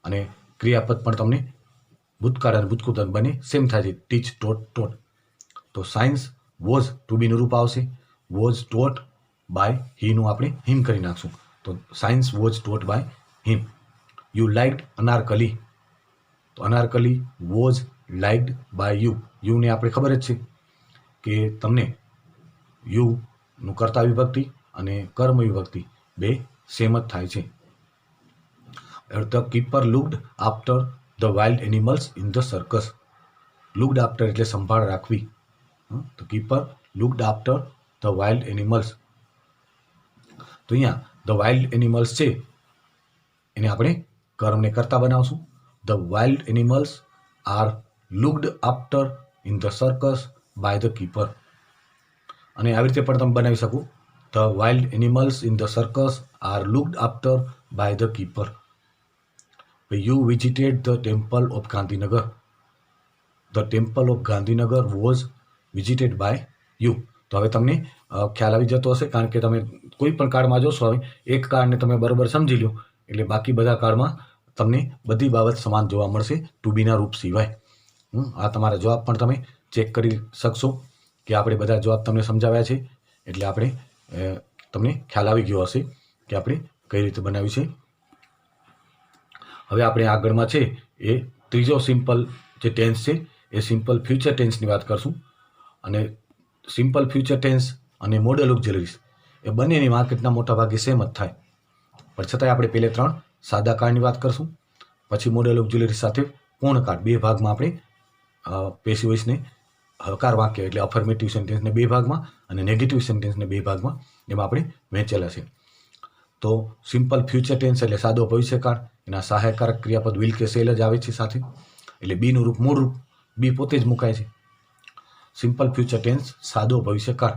અને ક્રિયાપદ પણ તમને ભૂતકાળ અને ભૂતકૃત બંને સેમ થાય છે, ટીચ, ટોટ, ટોટ. તો સાયન્સ વોઝ ટુ બીનું રૂપ આવશે, વોઝ ટોટ બાય હીનું આપણે હિમ કરી નાખશું. તો science was taught by him. You liked Anarkali, તો Anarkali was liked by you. યુને આપણે ખબર જ છે કે તમને યુનું કર્તા વિભક્તિ અને કર્મ વિભક્તિ બે સેમ જ થાય છે. The keeper looked after the wild animals in the circus. Looked after એટલે સંભાળ રાખવી. તો keeper looked after the wild animals. તો અહીંયા ધ વાઇલ્ડ એનિમલ્સ છે એને આપણે કર્મને કરતા બનાવશું. The wild animals are looked after in the circus by the keeper. અને આવી રીતે પણ તમે બનાવી શકો, the wild animals in the circus are looked after by the keeper. You visited the temple of Gandhinagar. The temple of Gandhinagar was visited by you. તો હવે તમને ખ્યાલ આવી જતો હશે, કારણ કે તમે કોઈ પણ કાર્ડમાં જોશો, હવે એક કાર્ડને તમે બરાબર સમજી લો એટલે બાકી બધા કાર્ડમાં તમને બધી બાબત સમાન જોવા મળશે, ટુ બીના રૂપ સિવાય. આ તમારા જવાબ પણ તમે ચેક કરી શકશો કે આપણે બધા જવાબ તમને સમજાવ્યા છે, એટલે આપણે તમને ખ્યાલ આવી ગયો હશે કે આપણે કઈ રીતે બનાવ્યું છે. હવે આપણે આગળમાં છે એ ત્રીજો સિમ્પલ જે ટેન્સ છે એ સિમ્પલ ફ્યુચર ટેન્સની વાત કરશું. અને સિમ્પલ ફ્યુચર ટેન્સ અને મોડલ ઓક્ઝિલરીઝ એ બંનેની માર્કેટના મોટા ભાગે સેમ જ થાય, પણ છતાંય આપણે પહેલે 3 સાદા કાર્ડની વાત કરશું, પછી મોડલ ઓક્ઝિલરી સાથે પૂર્ણ કાર્ડ. 2 ભાગમાં આપણે પેસિવ વોઇસને હકાર વાક્ય એટલે અફર્મેટિવ સેન્ટેન્સને 2 ભાગમાં અને નેગેટિવ સેન્ટેન્સને 2 ભાગમાં એમાં આપણે વહેંચેલા છે. તો સિમ્પલ ફ્યુચર ટેન્સ એટલે સાદો ભવિષ્યકાળ, એના સહાયકારક ક્રિયાપદ વિલ કે સેલ જ આવે છે સાથે, એટલે બીનું રૂપ મૂળ રૂપ બી પોતે જ મુકાય છે. સિમ્પલ ફ્યુચર ટેન્સ સાદો ભવિષ્યકાળ.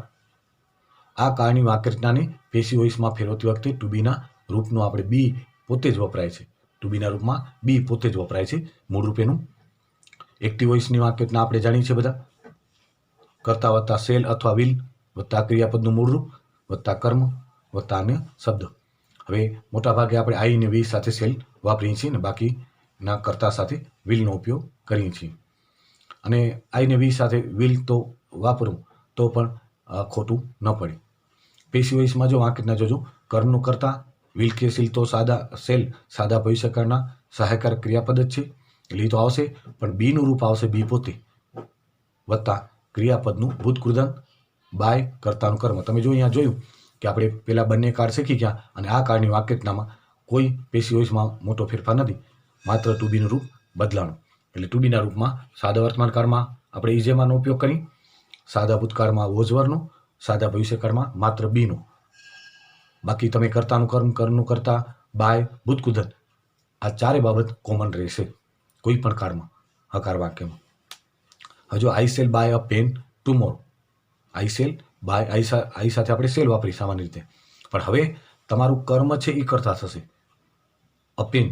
આ કાળની વાક્યરચનાને પેસિવ વોઇસમાં ફેરવતી વખતે ટુ બીના રૂપનું આપણે બી પોતે જ વપરાય છે, ટુ બીના રૂપમાં બી પોતે જ વપરાય છે મૂળ રૂપ એનું. એક્ટિવ વોઇસની વાક્યરચના આપણે જાણીએ છીએ બધા, કર્તા વત્તા સેલ અથવા વિલ વત્તા ક્રિયાપદનું મૂળ રૂપ વત્તા કર્મ વત્તા અન્ય શબ્દ. હવે મોટાભાગે આપણે આઈ અને વી સાથે સેલ વાપરીએ છીએ, અને બાકીના કર્તા સાથે વિલનો ઉપયોગ કરીએ છીએ. અને આઈ ને વી સાથે વિલ તો વાપરવું તો પણ ખોટું ન પડે. પેસિવ વોઇસમાં જો વાક્યરચના જોજો, કર્મનું કર્તા વિલ કે સેલ તો સાદા ભવિષ્યકાળના સહાયકારક ક્રિયાપદ જ છે એટલે એ તો આવશે, પણ બીનું રૂપ આવશે બી પોતે વત્તા ક્રિયાપદનું ભૂતકૃદંત બાય કર્તાનું કર્મ. તમે જો અહીંયા જોયું કે આપણે પેલા બંને કાર્ડ શીખી ગયા, અને આ કાર્ડની વાક્યરચનામાં કોઈ પેસિવ વોઇસમાં મોટો ફેરફાર નથી, માત્ર ટુ બીનું રૂપ બદલાણું. એટલે ટુ બીના રૂપમાં સાદા વર્તમાન કાળમાં આપણે ઇઝેમાનો ઉપયોગ કરી, સાદા ભૂતકાળમાં વોઝવરનો, સાદા ભવિષ્યકાળમાં માત્ર બીનો. બાકી તમે કર્તાનું કર્મ, કર્મનું કર્તા, બાય, ભૂતકૃદંત આ ચારે બાબત કોમન રહેશે કોઈ પણ કાળમાં હકાર વાક્યમાં. હવે જો I shall buy a pen tomorrow, I shall buy I સાથે આપણે સેલ વાપરી સામાન્ય રીતે, પણ હવે તમારું કર્મ છે એ કરતા થશે. અ પેન,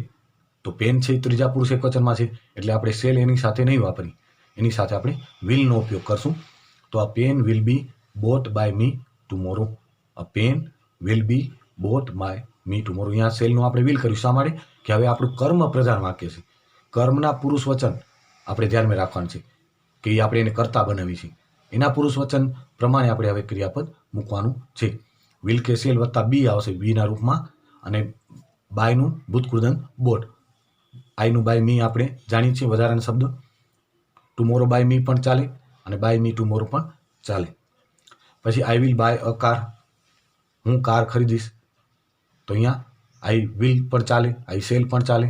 તો પેન છે એ ત્રીજા પુરુષ એકવચનમાં છે એટલે આપણે સેલ એની સાથે નહીં વાપરી, એની સાથે આપણે વિલનો ઉપયોગ કરશું. તો આ pen will be bought by me tomorrow. A pen will be bought by me tomorrow. અહીંયા સેલનું આપણે વિલ કર્યું, શા માટે કે હવે આપણું કર્મ પ્રધાન વાક્ય છે, કર્મના પુરુષ વચન આપણે ધ્યાનમાં રાખવાનું છે કે એ આપણે એને કરતા બનાવી છે, એના પુરુષ વચન પ્રમાણે આપણે હવે ક્રિયાપદ મૂકવાનું છે. વિલ કે સેલ વત્તા બી આવશે બીના રૂપમાં, અને બાયનું ભૂતકૃદંત બોટ. આઈનું બાય મી આપણે જાણીએ છીએ વધારાના શબ્દ, ટુમોરો બાય મી પણ ચાલે અને બાય મી ટુમોરો પણ ચાલે. પછી I will buy a car, હું કાર ખરીદીશ, તો અહીંયા આઈ વિલ પણ ચાલે, આઈ સેલ પણ ચાલે.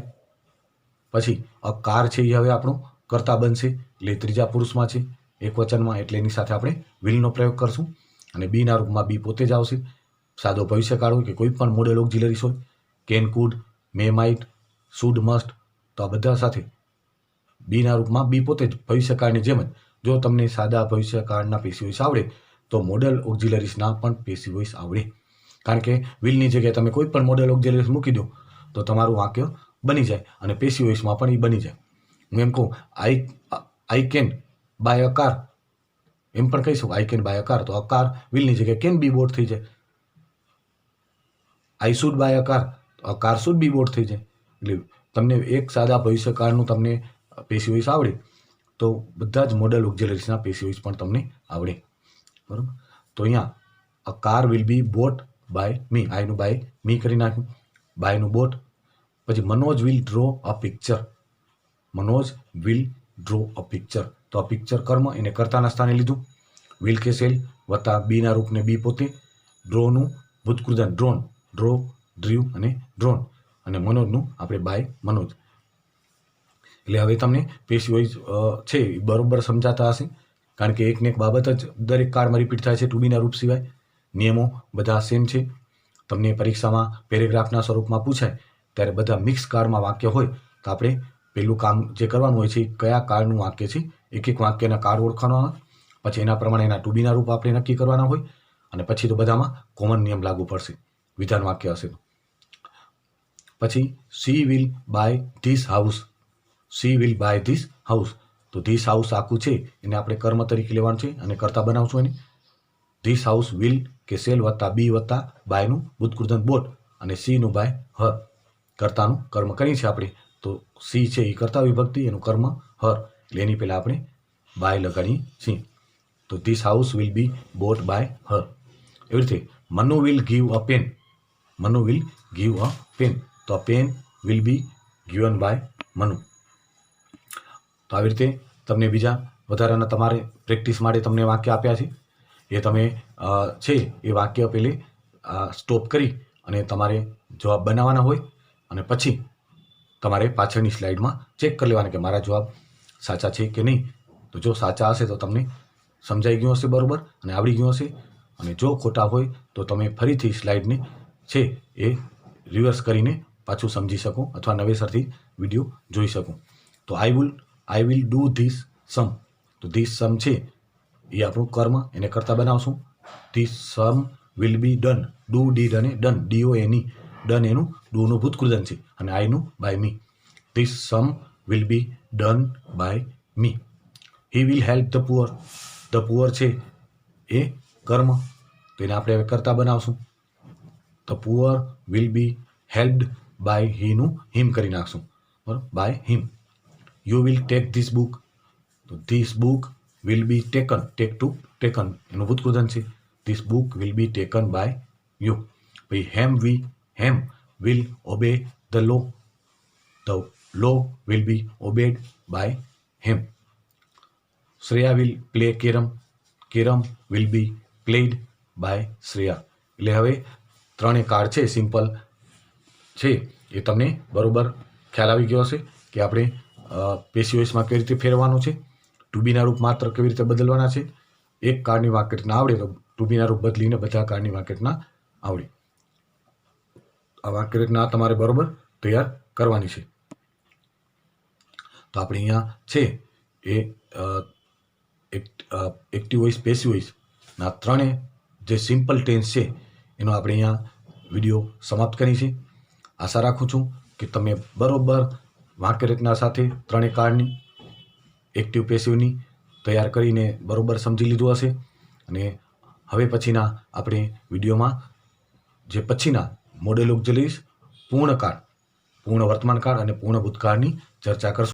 પછી અ કાર છે એ હવે આપણું કર્તા બનશે એટલે ત્રીજા પુરુષમાં છે એક વચનમાં, એટલે એની સાથે આપણે વિલનો પ્રયોગ કરશું. અને બીના રૂપમાં બી પોતે જ આવશે. સાદો ભવિષ્યકાળ હોય કે કોઈ પણ મોડેલ ઓક્ઝિલરીઝ હોય, can, food, May, might, should, must, તો આ બધા સાથે બીના રૂપમાં બી પોતે જ ભવિષ્યકાળની જેમ જ જો તમને સાદા ભવિષ્યકાળના પેસિવ વોઇસ આવડે તો મોડલ ઓક્ઝિલરીસના પણ પેસિવ વોઇસ આવડે. કારણ કે વિલની જગ્યાએ તમે કોઈ પણ મોડલ ઓક્ઝિલરીસ મૂકી દો તો તમારું વાક્ય બની જાય અને પેસિવ વોઇસમાં પણ એ બની જાય. હું એમ કહું I can buy a car, એમ પણ કહી શકું I can buy a car, તો અ કાર વિલની જગ્યાએ કેન બી બોટ થઈ જાય. I should buy a car, a car should be bought થઈ જાય. એટલે તમને એક સાદા ભવિષ્યકાળનું તમને પેસિવ વોઇસ આવડે તો બધા જ મોડલ ઓક્ઝિલરીસના પેસિવ વોઇસ પણ તમને આવડે. બરાબર. તો અહીંયા a car will be bought by me, આઈનું બાય મી કરી નાખ્યું, બાયનું બોટ. પછી Manoj will draw a picture, Manoj will draw a picture, તો આ પિક્ચર કર્મ એને કર્તાના સ્થાને લીધું. વિલ કે શેલ વત્તા બીના રૂપને બી પોતે, ડ્રોનું ભૂતકૃદન ડ્રોન, ડ્રો, ડ્રીવ અને ડ્રોન, અને મનોજનું આપણે બાય મનોજ. એટલે હવે તમને પેસિવ વોઇસ છે એ બરોબર સમજાતા હશે. કારણ કે એકને એક બાબત જ દરેક કાળમાં રિપીટ થાય છે ટુ બીના રૂપ સિવાય. નિયમો બધા સેમ છે. તમને પરીક્ષામાં પેરેગ્રાફના સ્વરૂપમાં પૂછાય ત્યારે બધા મિક્સ કાળમાં વાક્ય હોય તો આપણે પહેલું કામ જે કરવાનું હોય છે એ કયા કાળનું વાક્ય છે, એક એક વાક્યના કાળ ઓળખવાના, પછી એના પ્રમાણે એના ટુ બીના રૂપ આપણે નક્કી કરવાના હોય, અને પછી તો બધામાં કોમન નિયમ લાગુ પડશે વિધાન વાક્ય હશે તો. પછી she will buy this house, she will buy this house, તો ધીસ હાઉસ આખું છે એને આપણે કર્મ તરીકે લેવાનું છે અને કર્તા બનાવશું એને. ધીસ હાઉસ વિલ કે સેલ વત્તા બી વત્તા બાયનું ભૂતકૃદન બોટ અને સીનું બાય હર, કર્તાનું કર્મ કરી છે આપણે, તો સી છે એ કર્તા વિભક્તિ, એનું કર્મ હર, એટલે એની પહેલાં આપણે બાય લગાડીએ છીએ. તો this house will be bought by her. એવી રીતે Manu will give a pen, Manu will give a pen, તો આ pen will be given by Manu. તો આવી રીતે તમને બીજા વધારાના તમારે પ્રેક્ટિસ માટે તમને વાક્ય આપ્યા છે. એ તમે છે એ વાક્ય પહેલે સ્ટોપ કરી અને તમારે જવાબ બનાવવાના હોય, અને પછી તમારે પાછળની સ્લાઇડમાં ચેક કરી લેવાના કે મારા જવાબ સાચા છે કે નહીં. તો જો સાચા હશે તો તમને સમજાઈ ગયું હશે બરાબર અને આવડી ગયું હશે, અને જો ખોટા હોય તો તમે ફરીથી સ્લાઇડને છે એ રિવર્સ કરીને પાછું સમજી શકો અથવા નવેસરથી વિડીયો જોઈ શકો. તો I will do this sum, તો ધીસ સમ છે એ આપણું કર્મ, એને કરતા બનાવશું. This sum will be done, do did અને ડન, DONE, ડન એનું ડુનું ભૂતકૃદન છે અને આઈનું by me. This sum will be done by me. He will help the poor છે એ કર્મ, તો એને આપણે હવે કરતા બનાવશું. The poor will be helped by હીનું હિમ કરી નાખશું, બરાબર, by him. You will take this book, તો this book will be taken, take two taken એનું ભૂતકૃદન છે, this book will be taken by you. પછી Hem will obey the law will be obeyed by Hem. Shreya will play carrom will be played by Shreya. એટલે હવે ત્રણેય કાળ છે સિમ્પલ છે એ તમને બરાબર ખ્યાલ આવી ગયો હશે કે આપણે પેસિવ વોઇસમાં કેવી રીતે ફેરવવાનું છે, ટુ બીના રૂપ માત્ર કેવી રીતે બદલવાના છે. એક કાળની વાક્યરચના આવડે તો ટુ બીના રૂપ બદલીને બધા કાળની વાક્યરચના આવડે. આ વાક્યરચના તમારે બરાબર તૈયાર કરવાની છે. તો આપણે અહીંયા છે એ એક્ટિવ વોઇસ, પેસિવ વોઇસના ત્રણેય જે સિમ્પલ ટેન્સ છે એનો આપણે અહીંયા વિડીયો સમાપ્ત કરી છે. આશા રાખું છું કે તમે બરાબર વાક્યરચના સાથે ત્રણેય કાળની એક્ટિવ પેસિવની તૈયાર કરીને બરાબર સમજી લીધું હશે. અને હવે પછીના આપણે વિડીયોમાં જે પછીના મોડેલ ઓક્ઝિલરીઝ પૂર્ણ વર્તમાનકાળ અને પૂર્ણ ભૂતકાળની ચર્ચા કરશું.